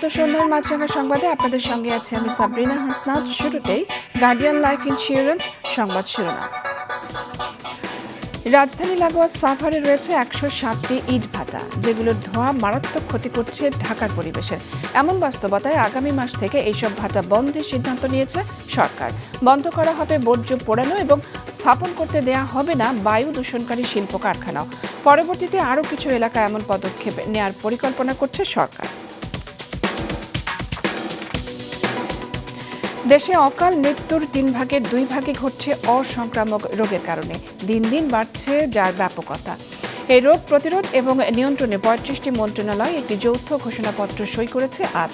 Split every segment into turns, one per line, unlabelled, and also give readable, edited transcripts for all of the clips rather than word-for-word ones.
স্বাগত সন্ধ্যার মাছরাঙা সংবাদে আপনাদের সঙ্গে আছে আমি সাবরিনা হাসনাত। শুরুতেই গার্ডিয়ান লাইফ ইন্স্যুরেন্স সংবাদ শিরোনাম। রাজধানী লাগোয়া সাভারে রয়েছে 107টি ইটভাটা, যেগুলোর ধোঁয়া মারাত্মক ক্ষতি করছে ঢাকার পরিবেশে। এমন বাস্তবতায় আগামী মাস থেকে এইসব ভাটা বন্ধের সিদ্ধান্ত নিয়েছে সরকার। বন্ধ করা হবে বর্জ্য পোড়ানো এবং স্থাপন করতে দেয়া হবে না বায়ু দূষণকারী শিল্প কারখানাও। পরবর্তীতে আরও কিছু এলাকায় এমন পদক্ষেপ নেওয়ার পরিকল্পনা করছে সরকার। দেশে অকাল মৃত্যুর 3 ভাগের 2 ভাগই ঘটছে অসংক্রামক রোগের কারণে। দিন দিন বাড়ছে যার ব্যাপকতা। এই রোগ প্রতিরোধ এবং নিয়ন্ত্রণে 35টি মন্ত্রণালয় একটি যৌথ ঘোষণাপত্র সই করেছে আজ।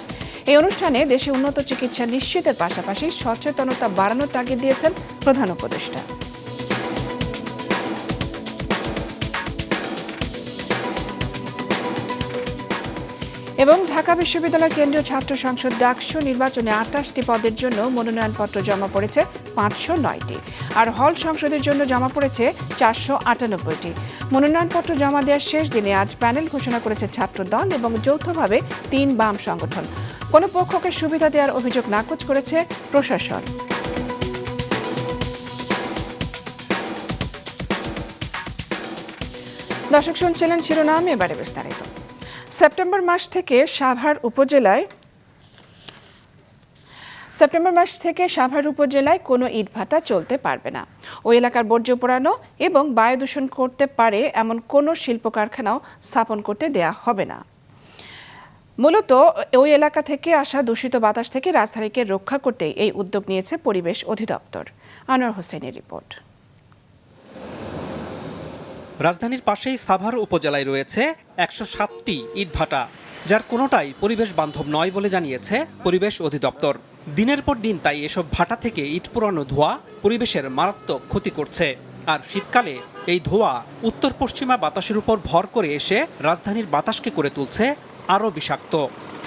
এই অনুষ্ঠানে দেশে উন্নত চিকিৎসা নিশ্চিতের পাশাপাশি সচেতনতা বাড়ানোর তাগিদ দিয়েছেন প্রধান উপদেষ্টা। এবং ঢাকা বিশ্ববিদ্যালয় কেন্দ্রীয় ছাত্র সংসদ ডাকসু নির্বাচনে 28টি পদের জন্য মনোনয়নপত্র জমা পড়েছে 509টি, আর হল সংসদের জন্য জমা পড়েছে 498টি। মনোনয়নপত্র জমা দেওয়ার শেষ দিনে আজ প্যানেল ঘোষণা করেছে ছাত্রদল এবং যৌথভাবে 3 বাম সংগঠন। কোনো পক্ষকে সুবিধা দেওয়ার অভিযোগ নাকচ করেছে প্রশাসন। দর্শক শুনছিলেন শিরোনাম, এবারে বিস্তারিত। সেপ্টেম্বর মাস থেকে সাভার উপজেলায় কোনো ইটভাটা চলতে পারবে না। ওই এলাকার বর্জ্য পোড়ানো এবং বায়ু দূষণ করতে পারে এমন কোনো শিল্প কারখানাও স্থাপন করতে দেয়া হবে না। মূলত ওই এলাকা থেকে আসা দূষিত বাতাস থেকে রাজধানীকে রক্ষা করতেই এই উদ্যোগ নিয়েছে পরিবেশ অধিদপ্তর। আনোয়ার হোসেনের রিপোর্ট।
রাজধানীর পাশেই সাভার উপজেলায় রয়েছে 107টি ইটভাটা, যার কোনোটাই পরিবেশ বান্ধব নয় বলে জানিয়েছে পরিবেশ অধিদপ্তর। দিনের পর দিন তাই এসব ভাটা থেকে ইট পোড়ানো ধোঁয়া পরিবেশের মারাত্মক ক্ষতি করছে। আর শীতকালে এই ধোঁয়া উত্তর পশ্চিমা বাতাসের উপর ভর করে এসে রাজধানীর বাতাসকে করে তুলছে আরও বিষাক্ত।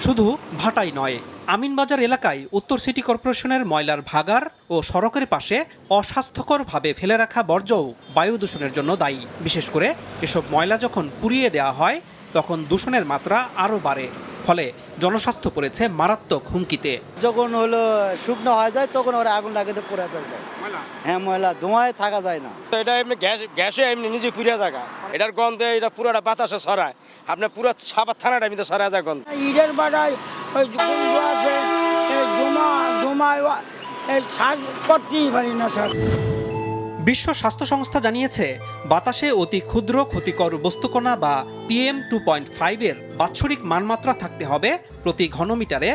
শুধু ভাটাই নয়, আমিনবাজার এলাকায় উত্তর সিটি কর্পোরেশনের ময়লার ভাগার ও সড়কের পাশে অস্বাস্থ্যকরভাবে ফেলে রাখা বর্জ্যও বায়ু দূষণের জন্য দায়ী। বিশেষ করে এসব ময়লা যখন পুড়িয়ে দেওয়া হয় তখন দূষণের মাত্রা আরও বাড়ে, ফলে জনস্বাস্থ্য পড়েছে মারাত্মক হুমকিতে।
যখন হলো শুকনো হয়ে যায় তখন ওরা আগুন লাগাতে পুড়ে ফেলবে। হ্যাঁ, ময়লা ধোঁয়ায় থাকা যায় না।
এটা এমনি গ্যাসে এমনি নিজে পুড়িয়ে থাকা, এটার গন্ধে এটা পুরোটা বাতাসে ছড়ায়, আপনার পুরো সাভার থানাটা এমনি ছড়ায় যায় গন্ধ।
ইটের বাড়ায় ওই আছে জমা শ্বাস করতেই পারি না স্যার।
বিশ্ব স্বাস্থ্য সংস্থা জানিয়েছে, বাতাসে অতি ক্ষুদ্র ক্ষতিকর বস্তুকণা বা PM 2.5 এর বাৎসরিক মানমাত্রা থাকতে হবে প্রতি ঘনমিটারে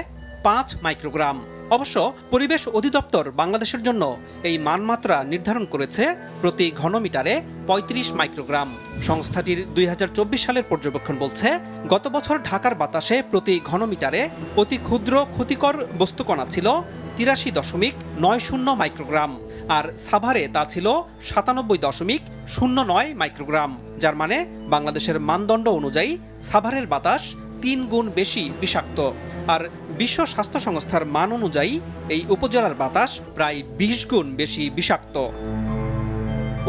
5 মাইক্রোগ্রাম। অবশ্য পরিবেশ অধিদপ্তর বাংলাদেশের জন্য এই মানমাত্রা নির্ধারণ করেছে প্রতি ঘনমিটারে 35 মাইক্রোগ্রাম। সংস্থাটির 2024 সালের পর্যবেক্ষণ বলছে, গত বছর ঢাকার বাতাসে প্রতি ঘনমিটারে অতি ক্ষুদ্র ক্ষতিকর বস্তুকণা ছিল 83.90 মাইক্রোগ্রাম, আর সাভারে তা ছিল 97.09 মাইক্রোগ্রাম। যার মানে বাংলাদেশের মানদণ্ড অনুযায়ী সাভারের বাতাস 3 গুণ বেশি বিষাক্ত। আর বিশ্ব স্বাস্থ্য সংস্থার মান অনুযায়ী এই উপজেলার বাতাস প্রায় 20 গুণ বেশি বিষাক্ত।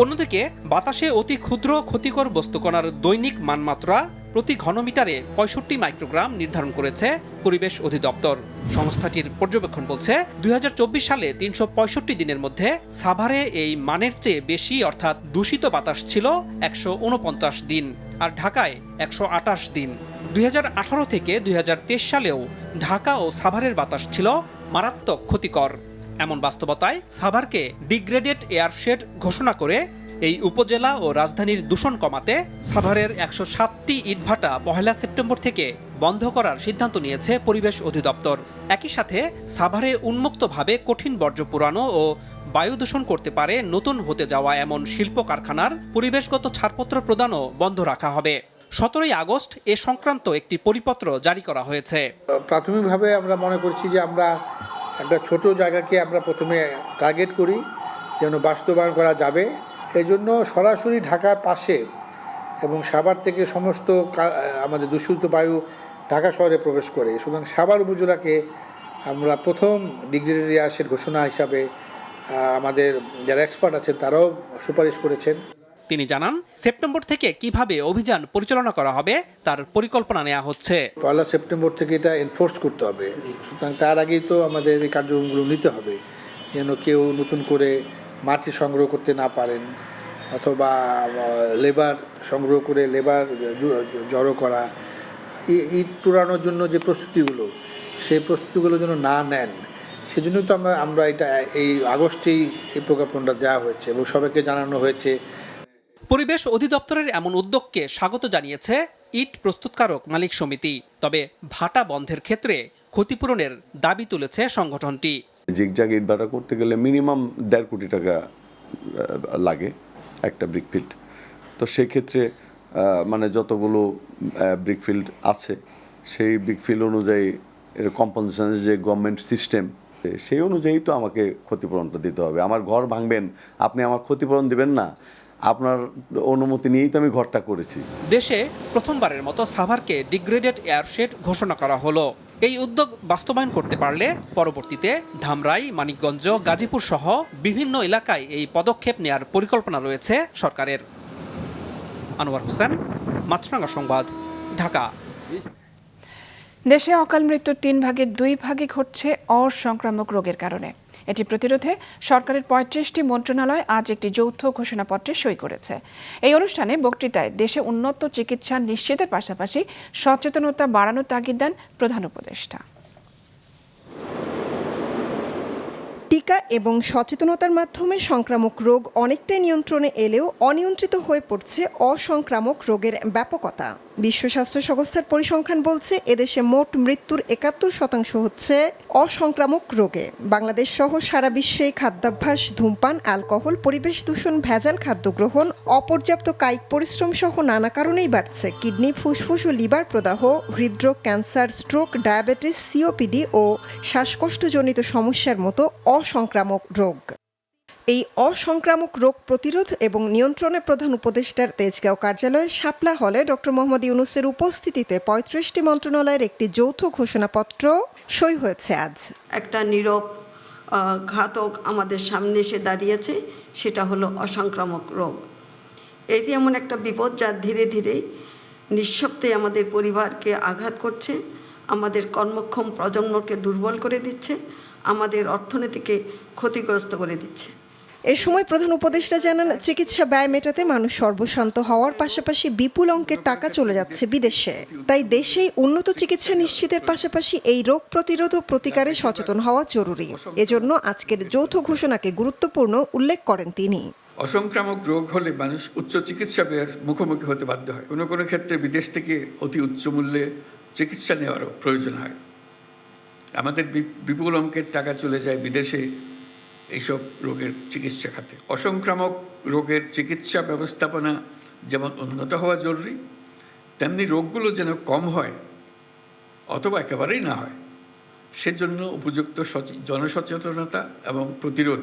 অন্যদিকে বাতাসে অতি ক্ষুদ্র ক্ষতিকর বস্তুকণার দৈনিক মানমাত্রা প্রতি ঘনমিটারে 65 মাইক্রোগ্রাম নির্ধারণ করেছে পরিবেশ অধিদপ্তর। সংস্থাটির পর্যবেক্ষণ বলছে, 2024 সালে 365 দিনের মধ্যে সাভারে এই মানের চেয়ে বেশি অর্থাৎ দূষিত বাতাস ছিল 149 দিন, আর ঢাকায় 128 দিন। 2018 থেকে 2023 সালেও ঢাকা ও সাভারের বাতাস ছিল মারাত্মক ক্ষতিকর। এমন বাস্তবতায় সাভারকে ডিগ্রেডেড এয়ারশেড ঘোষণা করে এই উপজেলা ও রাজধানীর দূষণ কমাতে সাভারের 107টি ইটভাটা 1 সেপ্টেম্বর থেকে বন্ধ করার সিদ্ধান্ত নিয়েছে পরিবেশ অধিদপ্তর। একই সাথে সাভারে উন্মুক্তভাবে কঠিন বর্জ্য পোড়ানো ও বায়ু দূষণ করতে পারে নতুন হতে যাওয়া এমন শিল্প কারখানার পরিবেশগত ছাড়পত্র প্রদানও বন্ধ রাখা হবে। 17 আগস্ট এ সংক্রান্ত একটি পরিপত্র জারি করা হয়েছে।
প্রাথমিকভাবে আমরা মনে করছি যে আমরা একটা ছোট জায়গাকে আমরা প্রথমে টার্গেট করি যেন বাস্তবায়ন করা যাবে। এই জন্য সরাসরি ঢাকার পাশে এবং সাভার থেকে সমস্ত আমাদের দূষিত বায়ু ঢাকা শহরে প্রবেশ করে। সুতরাং সাভার উপজেলাকে আমরা প্রথম ডিগ্রেডেড এয়ারশেড ঘোষণা হিসাবে আমাদের যারা এক্সপার্ট আছেন তারাও সুপারিশ করেছেন।
তিনি জানান, সেপ্টেম্বর থেকে কিভাবে অভিযান পরিচালনা করা হবে তার পরিকল্পনা নেওয়া হচ্ছে।
1 সেপ্টেম্বর থেকে এটা এনফোর্স করতে হবে, সুতরাং তার আগেই তো আমাদের এই কার্যক্রমগুলো নিতে হবে, যেন কেউ নতুন করে মাটি সংগ্রহ করতে না পারেন, অথবা লেবার সংগ্রহ করে লেবার জড়ো করা, ইট পুরানোর জন্য যে প্রস্তুতিগুলো, সেই প্রস্তুতিগুলো যেন না নেন। সেজন্যই তো আমরা এটা এই আগস্টেই এই প্রজ্ঞাপনটা দেওয়া হয়েছে এবং সবাইকে জানানো হয়েছে।
পরিবেশ অধিদপ্তরের এমন উদ্যোগকে স্বাগত জানিয়েছে ইট প্রস্তুতকারক মালিক সমিতি। তবে ভাটা বন্ধের ক্ষেত্রে ক্ষতিপূরণের দাবি তুলেছে সংগঠনটি।
জিগজাগ ইট ভাটা করতে গেলে মিনিমাম 1.5 কোটি টাকা লাগে একটা ব্রিকফিল্ড। তো সেক্ষেত্রে মানে যতগুলো ব্রিকফিল্ড আছে সেই ব্রিকফিল্ড অনুযায়ী এর কম্পেনসেশনের যে গভর্নমেন্ট সিস্টেম, সেই অনুযায়ী তো আমাকে ক্ষতিপূরণটা দিতে হবে। আমার ঘর ভাঙবেন, আপনি আমার ক্ষতিপূরণ দিবেন না? আপনার অনুমতি নিয়েই তো আমি ঘরটা করেছি।
দেশে প্রথমবারের মতো সাভারকে ডিগ্রেডেড এয়ারশেড ঘোষণা করা হলো। এই উদ্যোগ বাস্তবায়ন করতে পারলে পরবর্তীতে ধামরাই, মানিকগঞ্জ, গাজীপুর সহ বিভিন্ন এলাকায় এই পদক্ষেপ নেয়ার পরিকল্পনা রয়েছে সরকারের। আনোয়ার হোসেন, মাছরাঙা সংবাদ, ঢাকা।
দেশে অকাল মৃত্যুর 3 ভাগের 2 ভাগই ঘটছে অসংক্রামক রোগের কারণে। এটি প্রতিরোধে সরকারের 35টি মন্ত্রণালয় আজ একটি যৌথ ঘোষণাপত্রে সই করেছে। এই অনুষ্ঠানে বক্তৃতায় দেশে উন্নত চিকিৎসা নিশ্চিতের পাশাপাশি সচেতনতা বাড়ানোর তাগিদ দেন প্রধান উপদেষ্টা।
টিকা এবং সচেতনতার মাধ্যমে সংক্রামক রোগ অনেকটাই নিয়ন্ত্রণে এলেও অনিয়ন্ত্রিত হয়ে পড়ছে অসংক্রামক রোগের ব্যাপকতা। বিশ্ব স্বাস্থ্য সংস্থার পরিসংখ্যান বলছে এদেশে মোট মৃত্যুর 71% হচ্ছে অসংক্রামক রোগে। বাংলাদেশ সহ সারা বিশ্বে খাদ্যাভ্যাস, ধূমপান, অ্যালকোহল, পরিবেশ দূষণ, ভেজাল খাদ্য গ্রহণ, অপর্যাপ্ত কায়িক পরিশ্রম সহ নানা কারণেই বাড়ছে কিডনি, ফুসফুস ও লিভার প্রদাহ, হৃদরোগ, ক্যান্সার, স্ট্রোক, ডায়াবেটিস, সিওপিডি ও শ্বাসকষ্টজনিত সমস্যার মতো অসংক্রামক রোগ। এই অসংক্রামক রোগ প্রতিরোধ এবং নিয়ন্ত্রণে প্রধান উপদেষ্টার তেজগাঁও কার্যালয়ের শাপলা হলে ডক্টর মোহাম্মদ ইউনূসের উপস্থিতিতে 35টি মন্ত্রণালয়ের একটি যৌথ ঘোষণাপত্র সই হয়েছে আজ।
একটা নীরব ঘাতক আমাদের সামনে এসে দাঁড়িয়েছে, সেটা হলো অসংক্রামক রোগ। এটি এমন একটা বিপদ যা ধীরে ধীরে নিঃশব্দে আমাদের পরিবারকে আঘাত করছে, আমাদের কর্মক্ষম প্রজন্মকে দুর্বল করে দিচ্ছে, আমাদের অর্থনীতিকে ক্ষতিগ্রস্ত করে দিচ্ছে।
এ সময় প্রধান উপদেষ্টা জানান, চিকিৎসা ব্যয় মেটাতে মানুষ সর্বশান্ত হওয়ার পাশাপাশি বিপুল অঙ্কের টাকা চলে যাচ্ছে বিদেশে। তাই দেশেই উন্নত চিকিৎসা নিশ্চিতের পাশাপাশি এই রোগ প্রতিরোধ ও প্রতিকারে সচেতন হওয়া জরুরি। এজন্য আজকের যৌথ ঘোষণাকে গুরুত্বপূর্ণ উল্লেখ করেন তিনি।
অসংক্রামক রোগ হলে মানুষ উচ্চ চিকিৎসা ব্যয়ের মুখোমুখি হতে বাধ্য হয়। কোনো কোনো ক্ষেত্রে বিদেশ থেকে অতি উচ্চ মূল্যে চিকিৎসা নেওয়ারও প্রয়োজন হয়। আমাদের বিপুল অঙ্কের টাকা চলে যায় বিদেশে এইসব রোগের চিকিৎসা খাতে। অসংক্রামক রোগের চিকিৎসা ব্যবস্থাপনা যেমন উন্নত হওয়া জরুরি, তেমনি রোগগুলো যেন কম হয় অথবা একেবারেই না হয়, সেজন্য উপযুক্ত জনসচেতনতা এবং প্রতিরোধ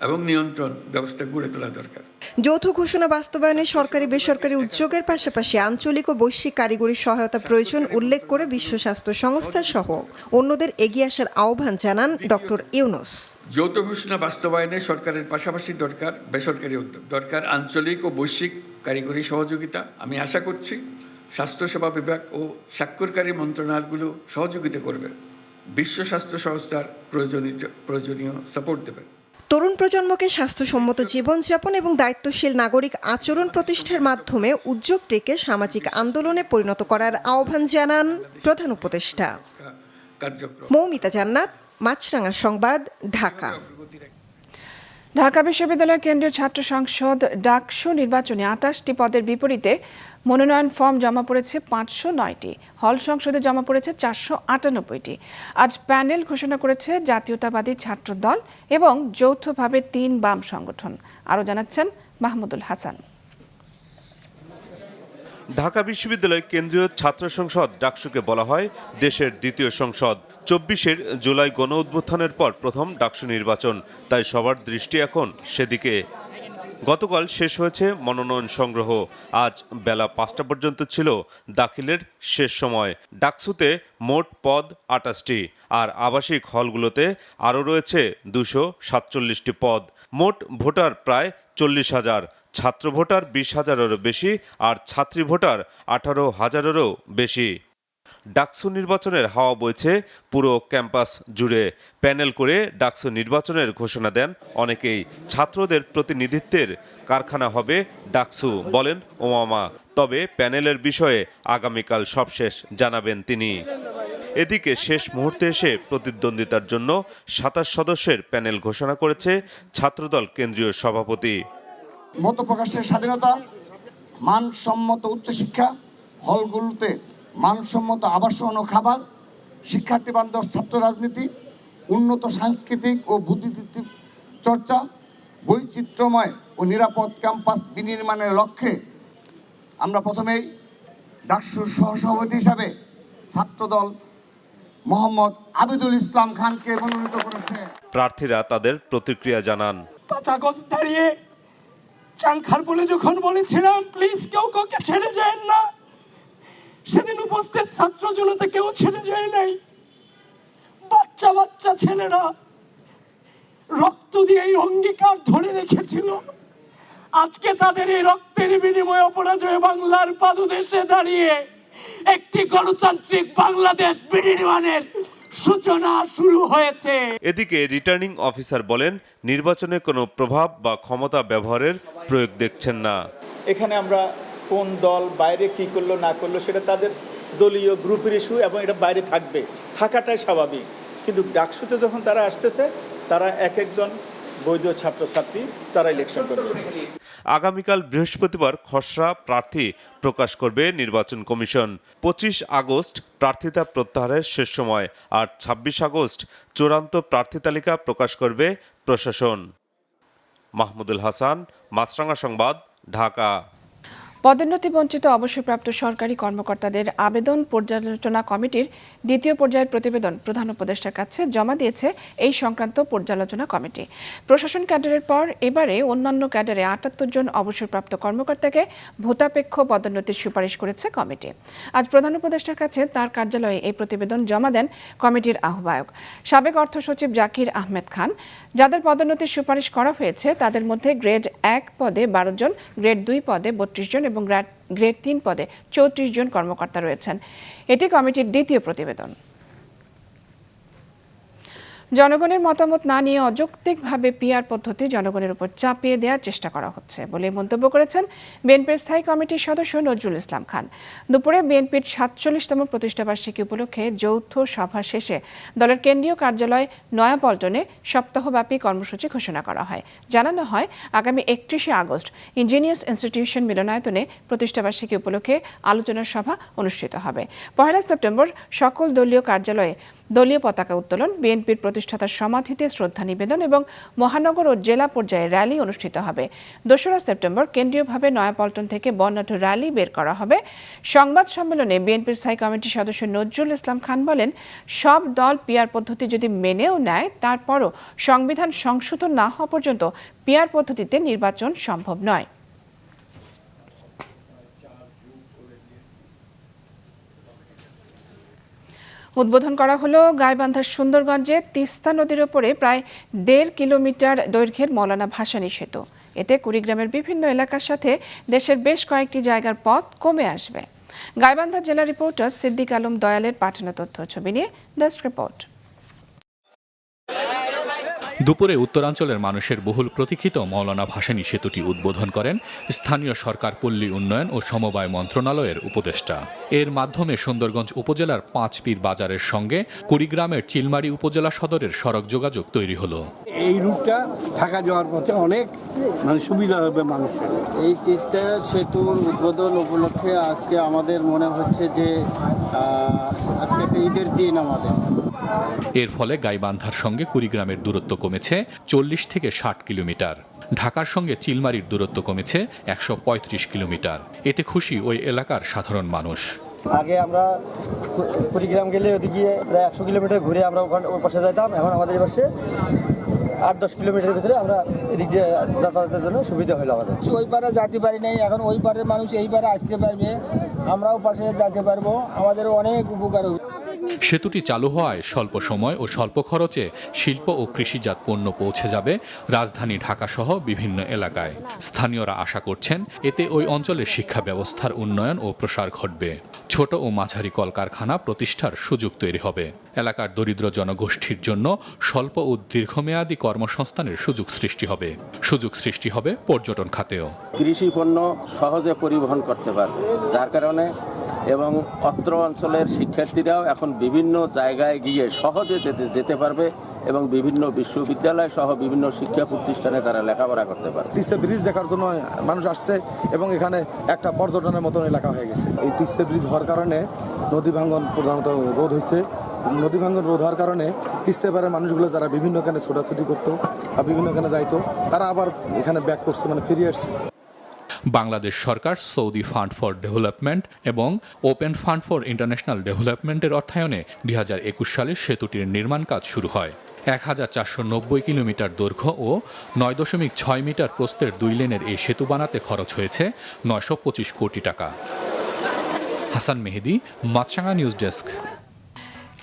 এবং নিয়ন্ত্রণ ব্যবস্থা গড়ে তোলা দরকার।
যৌথ ঘোষণা বাস্তবায়নে সরকারি বেসরকারি উদ্যোগের পাশাপাশি আঞ্চলিক ও বৈশ্বিক কারিগরি সহায়তা প্রয়োজন উল্লেখ করে বিশ্ব স্বাস্থ্য সংস্থা সহ অন্যদের এগিয়ে আসার আহ্বান জানান ডক্টর ইউনূস।
যৌথ ঘোষণা বাস্তবায়নে সরকারের পাশাপাশি দরকার বেসরকারি উদ্যোগ, দরকার আঞ্চলিক ও বৈশ্বিক কারিগরি সহযোগিতা। আমি আশা করছি স্বাস্থ্যসেবা বিভাগ ও স্বাক্ষরকারী মন্ত্রণালয়গুলো সহযোগিতা করবে, বিশ্ব স্বাস্থ্য সংস্থার প্রয়োজনীয় সাপোর্ট দেবে।
তরুণ প্রজন্মকে স্বাস্থ্যসম্মত জীবনযাপন এবং দায়িত্বশীল নাগরিক আচরণ প্রতিষ্ঠার মাধ্যমে উদ্যোগটিকে সামাজিক আন্দোলনে পরিণত করার আহ্বান জানান প্রধান উপদেষ্টা। মৌমিতা জান্নাত, মাছরাঙা সংবাদ, ঢাকা।
ঢাকা বিশ্ববিদ্যালয় কেন্দ্রীয় ছাত্র সংসদ ডাকসু নির্বাচনে 28টি পদের বিপরীতে মনোনয়ন ফর্ম জমা পড়েছে 509টি, হল সংসদে জমা পড়েছে 498টি। আজ প্যানেল ঘোষণা করেছে জাতীয়তাবাদী ছাত্র দল এবং যৌথভাবে 3 বাম সংগঠন। আরও জানাচ্ছেন মাহমুদুল হাসান।
ঢাকা বিশ্ববিদ্যালয় কেন্দ্রীয় ছাত্র সংসদ ডাকসুকে বলা হয় দেশের দ্বিতীয় সংসদ। 24 জুলাই গণ অভ্যুত্থানের পর প্রথম ডাকসু নির্বাচন, তাই সবার দৃষ্টি এখন সেদিকে। গতকাল শেষ হয়েছে মনোনয়ন সংগ্রহ। আজ বেলা 5টা পর্যন্ত ছিল দাখিলের শেষ সময়। ডাকসুতে মোট পদ 28টি, আর আবাসিক হলগুলোতে আরও রয়েছে 247টি পদ। মোট ভোটার প্রায় 40,000, ছাত্র ভোটার 20,000-এরও বেশি, আর ছাত্রী ভোটার 18,000-এরও বেশি। ডাকসু নির্বাচনের হাওয়া বইছে পুরো ক্যাম্পাস জুড়ে। প্যানেল করে ডাকসু নির্বাচনের ঘোষণা দেন অনেকেই। ছাত্রদের প্রতিনিধিত্বের কারখানা হবে ডাকসু, বলেন ওমামা। তবে প্যানেলের বিষয়ে আগামীকাল সবশেষ জানাবেন তিনি। এদিকে শেষ মুহূর্তে এসে প্রতিদ্বন্দ্বিতার জন্য 27 সদস্যের প্যানেল ঘোষণা করেছে ছাত্রদল কেন্দ্রীয় সভাপতি।
মত প্রকাশের স্বাধীনতা, মানসম্মত উচ্চশিক্ষা, হলগুলোতে মানসম্মত আবাসন ও খাবার, শিক্ষার্থী বান্ধব ছাত্র রাজনীতি, উন্নত সাংস্কৃতিক ও বুদ্ধিবৃত্তিক চর্চা, বৈচিত্র্যময় ও নিরাপদ ক্যাম্পাস বিনির্মাণের লক্ষ্যে আমরা প্রথমেই ডাকসুর সহসভাপতি হিসাবে ছাত্রদল মোহাম্মদ আবিদুল ইসলাম খানকে মনোনীত করেছে।
প্রার্থীরা তাদের প্রতিক্রিয়া জানান।
5 আগস্ট দাঁড়িয়ে চাংখার বলে যখন বলেছিলাম প্লিজ কেউ কাউকে ছেড়ে যায় না, সেদিন উপস্থিত ছাত্র জনতা কেউ ছেড়ে যায় নাই। বাচ্চা বাচ্চা ছেলেরা রক্ত দিয়ে এই অঙ্গীকার ধরে রেখেছিল। আজকে তাদের এই রক্তের বিনিময়ে অপরাজয় বাংলার পাদদেশে দাঁড়িয়ে একটি গণতান্ত্রিক বাংলাদেশ বিনির্মাণের সূচনা শুরু হয়েছে।
এদিকে রিটার্নিং অফিসার বলেন, নির্বাচনে কোনো প্রভাব বা ক্ষমতা ব্যবহারের প্রয়োগ দেখছেন না।
এখানে আমরা কোন দল বাইরে কি করলো না করলো সেটা তাদের দলীয় গ্রুপের ইস্যু, এবং এটা বাইরে থাকাটাই স্বাভাবিক। কিন্তু ডাকসুতে যখন তারা আসতেছে, তারা এক একজন বৈধ ছাত্রছাত্রী তারা ইলেকশন করবে।
আগামীকাল বৃহস্পতিবার খসড়া প্রার্থী প্রকাশ করবে নির্বাচন কমিশন। 25 আগস্ট প্রার্থিতা প্রত্যাহারের শেষ সময়, আর 26 আগস্ট চূড়ান্ত প্রার্থী তালিকা প্রকাশ করবে প্রশাসন। মাহমুদুল হাসান, মাছরাঙা সংবাদ, ঢাকা।
পদোন্নতি বঞ্চিত অবসরপ্রাপ্ত সরকারি কর্মকর্তাদের আবেদন পর্যালোচনা কমিটির দ্বিতীয় পর্যায়ের প্রতিবেদন প্রধান উপদেষ্টার কাছে জমা দিয়েছে এই সংক্রান্ত পর্যালোচনা কমিটি। প্রশাসন ক্যাডারের পর এবারে অন্যান্য ক্যাডারে 78 জন অবসরপ্রাপ্ত কর্মকর্তাকে ভূতাপেক্ষ পদোন্নতির সুপারিশ করেছে কমিটি। আজ প্রধান উপদেষ্টার কাছে তার কার্যালয়ে এই প্রতিবেদন জমা দেন কমিটির আহ্বায়ক সাবেক অর্থ সচিব জাকির আহমেদ খান। যাদের পদোন্নতির সুপারিশ করা হয়েছে তাদের মধ্যে গ্রেড 1 পদে 12 জন, গ্রেড 2 পদে 32 জন এবং গ্রেড 3 পদে 34 জন কর্মকর্তা রয়েছেন। এটি কমিটির দ্বিতীয় প্রতিবেদন। জনগণের মতামত না নিয়ে অযৌক্তিকভাবে পিআর পদ্ধতি জনগণের উপর চাপিয়ে দেওয়ার চেষ্টা করা হচ্ছে বলে মন্তব্য করেছেন বিএনপির স্থায়ী কমিটির সদস্য নজরুল ইসলাম খান। দুপুরে বিএনপির 47তম প্রতিষ্ঠাবার্ষিকী উপলক্ষে যৌথ সভা শেষে দলের কেন্দ্রীয় কার্যালয় নয়াপল্টনে সপ্তাহব্যাপী কর্মসূচি ঘোষণা করা হয়। জানানো হয়, আগামী 31শে আগস্ট ইঞ্জিনিয়ার্স ইনস্টিটিউশন মিলনায়তনে প্রতিষ্ঠাবার্ষিকী উপলক্ষে আলোচনা সভা অনুষ্ঠিত হবে। 1 সেপ্টেম্বর সকল দলীয় কার্যালয়ে দলীয় পতাকা উত্তোলন, বিএনপির প্রতিষ্ঠাতার সমাধিতে শ্রদ্ধা নিবেদন এবং মহানগর ও জেলা পর্যায়ে র্যালি অনুষ্ঠিত হবে। 2 সেপ্টেম্বর কেন্দ্রীয়ভাবে নয়াপল্টন থেকে বর্ণাঢ্য র্যালি বের করা হবে। সংবাদ সম্মেলনে বিএনপির স্থায়ী কমিটির সদস্য নজরুল ইসলাম খান বলেন, সব দল পিআর পদ্ধতি যদি মেনেও নেয়, তারপরও সংবিধান সংশোধন না হওয়া পর্যন্ত পিআর পদ্ধতিতে নির্বাচন সম্ভব নয়। উদ্বোধন করা হলো গাইবান্ধার সুন্দরগঞ্জে তিস্তা নদীর ওপরে প্রায় 1.5 কিলোমিটার দৈর্ঘ্যের মৌলানা ভাসানী সেতু। এতে কুড়িগ্রামের বিভিন্ন এলাকার সাথে দেশের বেশ কয়েকটি জায়গার পথ কমে আসবে। গাইবান্ধা জেলা রিপোর্টার সিদ্দিক আলম দয়ালের পাঠানো তথ্য ছবি নিয়ে ডেস্ক রিপোর্ট।
দুপুরে উত্তরাঞ্চলের মানুষের বহুল প্রতীক্ষিত মৌলানা ভাসানী সেতুটি উদ্বোধন করেন স্থানীয় সরকার, পল্লী উন্নয়ন ও সমবায় মন্ত্রণালয়ের উপদেষ্টা। এর মাধ্যমে সুন্দরগঞ্জ উপজেলার 5 পীর বাজারের সঙ্গে কুড়িগ্রামের চিলমারি উপজেলা সদরের সড়ক যোগাযোগ তৈরি হলো।
এই রুটটা ঢাকা যাওয়ার পথে অনেক সুবিধা হবে মানুষের।
এই তিস্তা সেতুর উদ্বোধন উপলক্ষে আজকে আমাদের মনে হচ্ছে যে আজকে একটা ঈদের দিন আমাদের।
এর ফলে গাইবান্ধার সঙ্গে কুড়িগ্রামের দূরত্ব কমেছে 40 থেকে 60 কিলোমিটার। ঢাকার সঙ্গে চিলমারির দূরত্ব কমেছে 135 কিলোমিটার। এতে খুশি ওই এলাকার সাধারণ মানুষ।
আগে আমরা কুড়িগ্রাম গেলে ওদিকে প্রায় 100 কিলোমিটার ঘুরে আমরা ওই পাশে যেতাম, এখন আমাদের পাশে
8-10 কিলোমিটারের ভিতরে আমরা এদিক দিয়ে যাতায়াতের জন্য সুবিধা হলো আমাদের।
ওই পারে যেতে পারি নাই, এখন ওই পারের মানুষ এই পারে আসতে পারবে, আমরাও পাশে যেতে পারবো, আমাদেরও অনেক উপকার হবে।
সেতুটি চালু হওয়ায় স্বল্প সময় ও স্বল্প খরচে শিল্প ও কৃষিজাত পণ্য পৌঁছে যাবে রাজধানী ঢাকাসহ বিভিন্ন এলাকায়। স্থানীয়রা আশা করছেন এতে ওই অঞ্চলের শিক্ষা ব্যবস্থার উন্নয়ন ও প্রসার ঘটবে। ছোট ও মাঝারি কলকারখানা প্রতিষ্ঠার সুযোগ তৈরি হবে। এলাকার দরিদ্র জনগোষ্ঠীর জন্য স্বল্প ও দীর্ঘমেয়াদী কর্মসংস্থানের সুযোগ সৃষ্টি হবে পর্যটন খাতেও।
কৃষি পণ্য সহজে পরিবহন করতে পারবে, যার কারণে এবং অত্র অঞ্চলের শিক্ষার্থীরাও এখন বিভিন্ন জায়গায় গিয়ে সহজে যেতে পারবে এবং বিভিন্ন বিশ্ববিদ্যালয় সহ বিভিন্ন শিক্ষা প্রতিষ্ঠানে তারা লেখাপড়া করতে পারবে।
তিস্তা ব্রিজ দেখার জন্য মানুষ আসছে এবং এখানে একটা পর্যটনের মতন এলাকা হয়ে গেছে। এই তিস্তা ব্রিজ হওয়ার কারণে নদী ভাঙ্গন প্রধানত রোধ হয়েছে। নদী ভাঙ্গন রোধ হওয়ার কারণে তিস্তা পাড়ের মানুষগুলো যারা বিভিন্ন এখানে ছোটাছুটি করতো বা বিভিন্ন এখানে যাইতো, তারা আবার এখানে ব্যাক করছে, মানে ফিরে আসছে।
বাংলাদেশ সরকার সৌদি ফান্ড ফর ডেভেলপমেন্ট এবং ওপেন ফান্ড ফর ইন্টারন্যাশনাল ডেভেলপমেন্টের অর্থায়নে 2021 সালে সেতুটির নির্মাণ কাজ শুরু হয়। 1490 কিলোমিটার দৈর্ঘ্য ও 9.6 মিটার প্রস্থের 2 লেনের এই সেতু বানাতে খরচ হয়েছে 925 কোটি টাকা। হাসান মেহেদি, মাছরাঙা নিউজ ডেস্ক।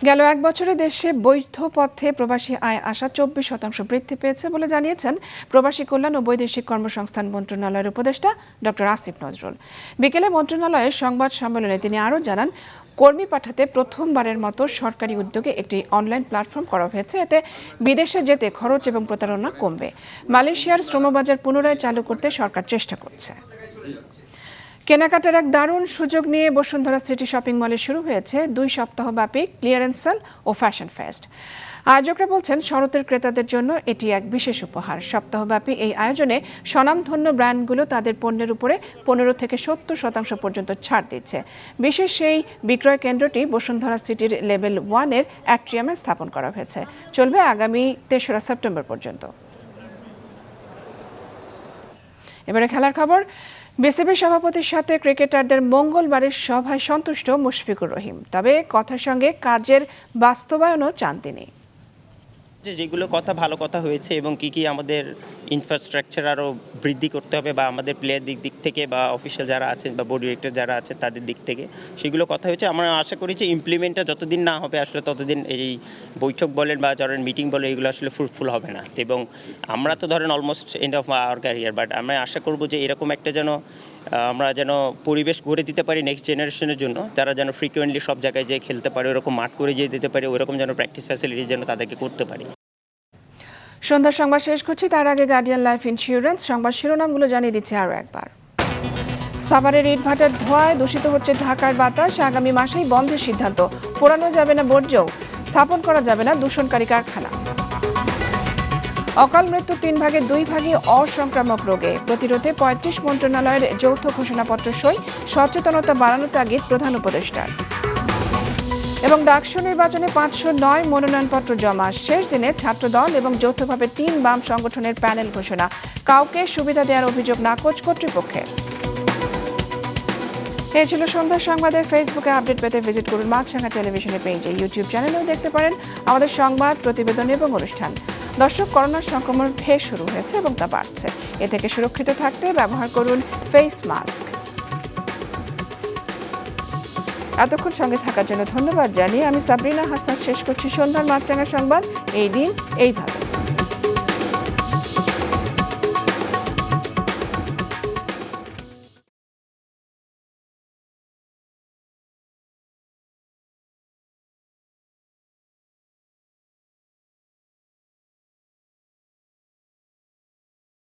গেল এক বছরে দেশে বৈধ পথে প্রবাসী আয় আসা 24% বৃদ্ধি পেয়েছে বলে জানিয়েছেন প্রবাসী কল্যাণ ও বৈদেশিক কর্মসংস্থান মন্ত্রণালয়ের উপদেষ্টা ডক্টর আসিফ নজরুল। বিকেলে মন্ত্রণালয়ের সংবাদ সম্মেলনে তিনি আরও জানান, কর্মী পাঠাতে প্রথমবারের মতো সরকারি উদ্যোগে একটি অনলাইন প্ল্যাটফর্ম করা হয়েছে। এতে বিদেশে যেতে খরচ এবং প্রতারণা কমবে। মালয়েশিয়ার শ্রমবাজার পুনরায় চালু করতে সরকার চেষ্টা করছে। কেনাকাটার এক দারুণ সুযোগ নিয়ে বসুন্ধরা সিটি শপিং মলে শুরু হয়েছে 2 সপ্তাহব্যাপী ক্লিয়ারেন্স সেল ও ফ্যাশন ফেস্ট। আয়োজকরা বলছেন, শরতের ক্রেতাদের জন্য এটি এক বিশেষ উপহার। সপ্তাহব্যাপী এই আয়োজনে স্বনামধন্য ব্র্যান্ডগুলো তাদের পণ্যের উপরে 15 থেকে 70% পর্যন্ত ছাড় দিচ্ছে। বিশেষ সেই বিক্রয় কেন্দ্রটি বসুন্ধরা সিটির লেভেল 1-এর অ্যাট্রিয়ামে স্থাপন করা হয়েছে। চলবে আগামী 3রা সেপ্টেম্বর পর্যন্ত। এবারে খেলার খবর। বিসিবি সভাপতির সাথে ক্রিকেটারদের মঙ্গলবারের সভায় সন্তুষ্ট মুশফিকুর রহিম, তবে কথার সঙ্গে কাজের বাস্তবায়নও চান তিনি।
যেগুলো কথা ভালো কথা হয়েছে এবং কি আমাদের ইনফ্রাস্ট্রাকচার আরও বৃদ্ধি করতে হবে বা আমাদের প্লেয়ার দিক থেকে বা অফিসিয়াল যারা আছেন বা বোর্ড ডিরেক্টর যারা আছেন তাদের দিক থেকে সেগুলো কথা হয়েছে। আমরা আশা করি যে ইমপ্লিমেন্টটা যতদিন না হবে আসলে ততদিন এই বৈঠক বলেন বা ধরেন মিটিং বলেন এগুলো আসলে ফ্রুটফুল হবে না। এবং আমরা তো ধরেন almost end of our career, but আমরা আশা করব যে এরকম একটা আমরা যেন পরিবেশ গড়ে দিতে পারি নেক্সট জেনারেশনের জন্য, তারা যেন ফ্রিকুয়েন্টলি সব জায়গায় যেয়ে খেলতে পারে, ওরকম মাঠ করে যেয়ে দিতে পারে, ওরকম যেন প্র্যাকটিস ফ্যাসিলিটি যেন তাদেরকে করতে পারি।
সন্ধ্যার সংবাদ শেষ করছি, তার আগে গার্ডিয়ান লাইফ ইন্স্যুরেন্স সংবাদ শিরোনামগুলো জানিয়ে দিচ্ছে আরও একবার। সাভারের ইটভাটার ধোঁয়ায় দূষিত হচ্ছে ঢাকার বাতাস। আগামী মাসেই বন্ধের সিদ্ধান্ত। পোড়ানো যাবে না বর্জ্য, স্থাপন করা যাবে না দূষণকারী কারখানা। অকাল মৃত্যু 3 ভাগের 2 ভাগই অসংক্রামক রোগে। প্রতিরোধে 35 মন্ত্রণালয়ের যৌথ ঘোষণাপত্র সই। সচেতনতা বাড়ানোর তাগিদ প্রধান উপদেষ্টার। এবং ডাকসু নির্বাচনে 509 মনোনয়নপত্র জমা। শেষ দিনে ছাত্রদল এবং যৌথভাবে 3 বাম সংগঠনের প্যানেল ঘোষণা। কাউকে সুবিধা দেওয়ার অভিযোগ নাকচ কর্তৃপক্ষের। এই ছিল সন্ধ্যার সংবাদের। ফেসবুকে আপডেট পেতে ভিজিট করুন মাছরাঙা টেলিভিশনের পেজে। ইউটিউব চ্যানেলেও দেখতে পারেন আমাদের সংবাদ, প্রতিবেদন এবং অনুষ্ঠান। দর্শক, করোনার সংক্রমণ ফের শুরু হয়েছে এবং তা বাড়ছে। এ থেকে সুরক্ষিত থাকতে ব্যবহার করুন ফেস মাস্ক। এতক্ষণ সঙ্গে থাকার জন্য ধন্যবাদ জানিয়ে আমি সাবরিনা হাসনাত শেষ করছি সন্ধ্যার মাছরাঙা সংবাদ। এই দিন এইভাবে।